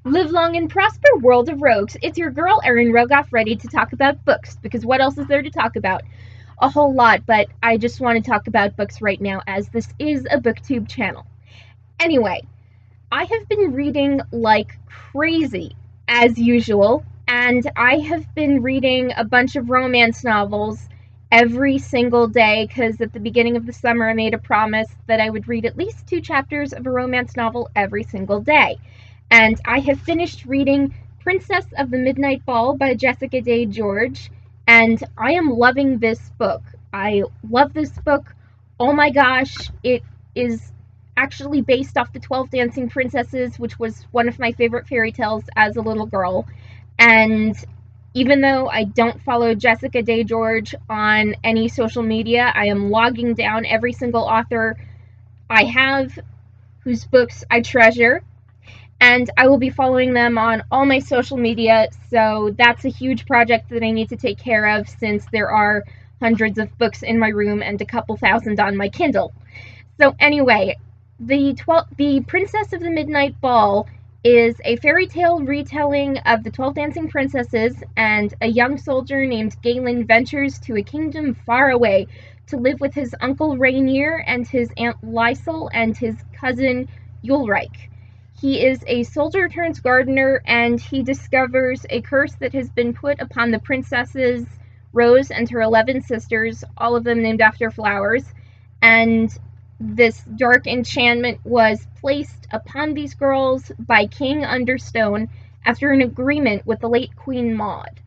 Live long and prosper, world of rogues. It's your girl, Erin Rogoff, ready to talk about books, because what else is there to talk about? A whole lot, but I just want to talk about books right now, as this is a booktube channel. Anyway, I have been reading like crazy, as usual, and I have been reading a bunch of romance novels every single day, because at the beginning of the summer I made a promise that I would read at least 2 chapters of a romance novel every single day. And I have finished reading Princess of the Midnight Ball by Jessica Day George, and I am loving this book. I love this book. Oh my gosh, it is actually based off the 12 Dancing Princesses, which was one of my favorite fairy tales as a little girl. And even though I don't follow Jessica Day George on any social media, I am logging down every single author I have whose books I treasure, and I will be following them on all my social media, so that's a huge project that I need to take care of since there are hundreds of books in my room and a couple thousand on my Kindle. So anyway, the Princess of the Midnight Ball is a fairy tale retelling of the 12 Dancing Princesses, and a young soldier named Galen ventures to a kingdom far away to live with his uncle Rainier and his aunt Lysel and his cousin Ulrich. He is a soldier turns gardener, and he discovers a curse that has been put upon the princesses Rose and her 11 sisters, all of them named after flowers, and this dark enchantment was placed upon these girls by King Understone after an agreement with the late Queen Maud.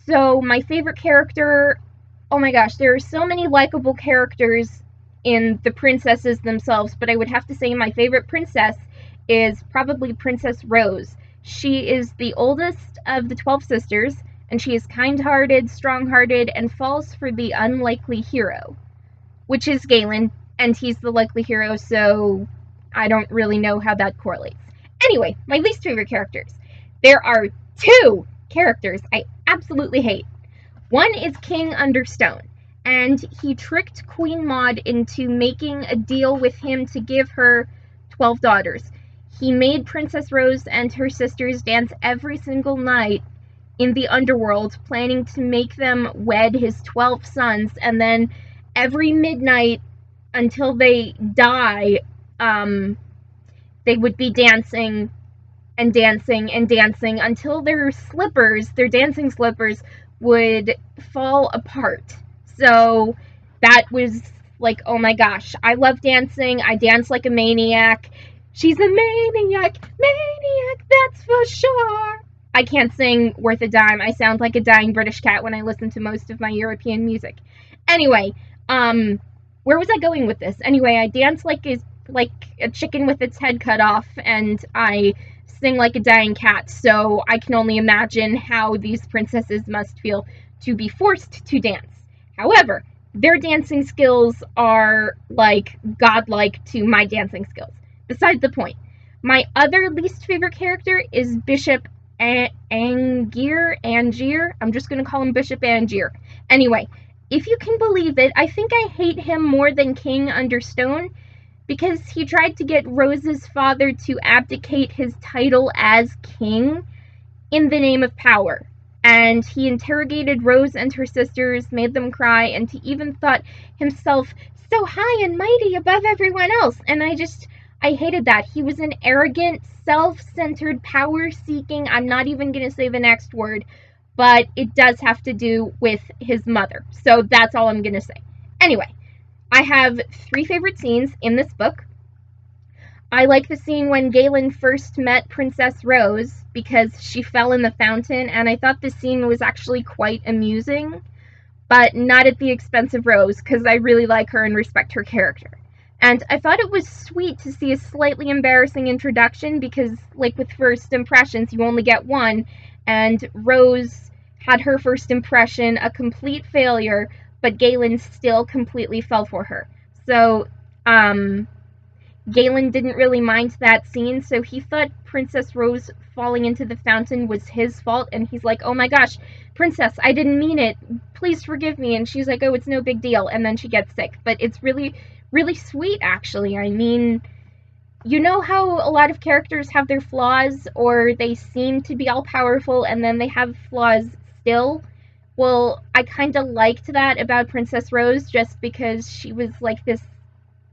So, my favorite character, oh my gosh, there are so many likable characters in the princesses themselves, but I would have to say my favorite princess is probably Princess Rose. She is the oldest of the 12 sisters, and she is kind hearted, strong hearted, and falls for the unlikely hero, which is Galen, and he's the likely hero, so I don't really know how that correlates. Anyway, my least favorite characters. There are 2 characters I absolutely hate. One is King Understone, and he tricked Queen Maud into making a deal with him to give her 12 daughters. He made Princess Rose and her sisters dance every single night in the underworld, planning to make them wed his 12 sons, and then every midnight until they die, they would be dancing and dancing and dancing until their slippers, their dancing slippers, would fall apart. So that was like, oh my gosh, I love dancing. I dance like a maniac. She's a maniac, that's for sure. I can't sing worth a dime. I sound like a dying British cat when I listen to most of my European music. Anyway, where was I going with this? Anyway, I dance like a chicken with its head cut off, and I sing like a dying cat, so I can only imagine how these princesses must feel to be forced to dance. However, their dancing skills are like godlike to my dancing skills. Besides the point. My other least favorite character is Bishop Angier. I'm just going to call him Bishop Angier. Anyway, if you can believe it, I think I hate him more than King Understone, because he tried to get Rose's father to abdicate his title as king in the name of power. And he interrogated Rose and her sisters, made them cry, and he even thought himself so high and mighty above everyone else. And I hated that. He was an arrogant, self-centered, power-seeking, I'm not even going to say the next word, but it does have to do with his mother. So that's all I'm going to say. Anyway, I have 3 favorite scenes in this book. I like the scene when Galen first met Princess Rose because she fell in the fountain, and I thought the scene was actually quite amusing, but not at the expense of Rose, because I really like her and respect her character. And I thought it was sweet to see a slightly embarrassing introduction, because, like with first impressions, you only get one, and Rose had her first impression a complete failure, but Galen still completely fell for her. So, Galen didn't really mind that scene, so he thought Princess Rose falling into the fountain was his fault, and he's like, oh my gosh, Princess, I didn't mean it, please forgive me, and she's like, oh, it's no big deal, and then she gets sick. But it's really, really sweet, actually. I mean, you know how a lot of characters have their flaws, or they seem to be all powerful and then they have flaws still? Well, I kind of liked that about Princess Rose, just because she was like this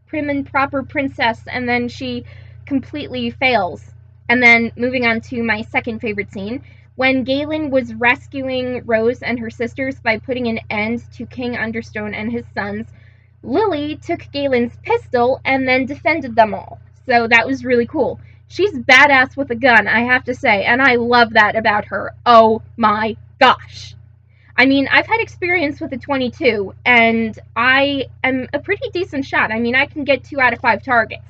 prim and proper princess and then she completely fails. And then moving on to my second favorite scene, when Galen was rescuing Rose and her sisters by putting an end to King Understone and his sons, Lily took Galen's pistol and then defended them all. So that was really cool. She's badass with a gun, I have to say, and I love that about her. Oh my gosh. I mean, I've had experience with a 22, and I am a pretty decent shot. I mean, I can get 2 out of 5 targets.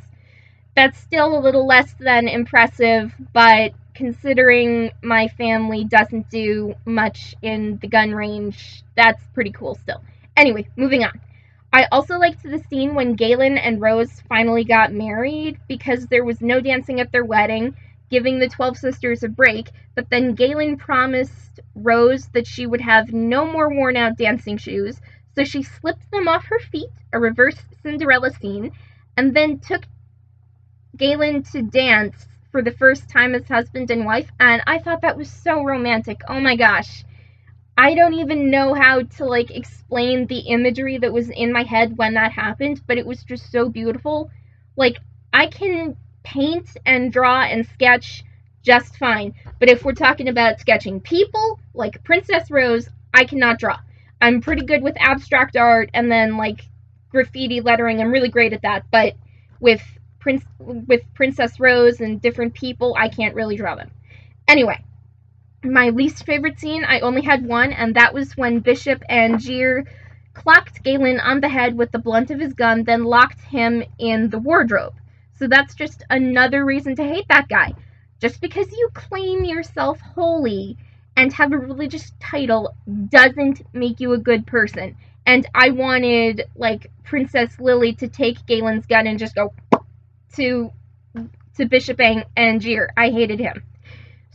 That's still a little less than impressive, but considering my family doesn't do much in the gun range, that's pretty cool still. Anyway, moving on. I also liked the scene when Galen and Rose finally got married, because there was no dancing at their wedding, giving the 12 sisters a break, but then Galen promised Rose that she would have no more worn out dancing shoes, so she slipped them off her feet, a reverse Cinderella scene, and then took Galen to dance for the first time as husband and wife, and I thought that was so romantic. Oh my gosh. I don't even know how to like explain the imagery that was in my head when that happened, but it was just so beautiful. Like, I can paint and draw and sketch just fine, but if we're talking about sketching people, like Princess Rose, I cannot draw. I'm pretty good with abstract art and then like graffiti lettering. I'm really great at that, but with with Princess Rose and different people, I can't really draw them. Anyway, my least favorite scene, I only had one, and that was when Bishop Angier clocked Galen on the head with the blunt of his gun, then locked him in the wardrobe. So that's just another reason to hate that guy. Just because you claim yourself holy and have a religious title doesn't make you a good person. And I wanted, like, Princess Lily to take Galen's gun and just go to Bishop Angier. I hated him.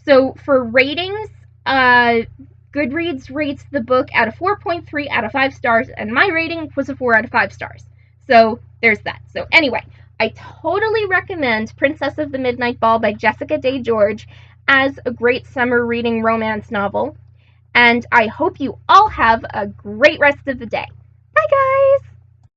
So for ratings, Goodreads rates the book at a 4.3 out of 5 stars, and my rating was a 4 out of 5 stars. So there's that. So anyway, I totally recommend Princess of the Midnight Ball by Jessica Day George as a great summer reading romance novel. And I hope you all have a great rest of the day. Bye, guys!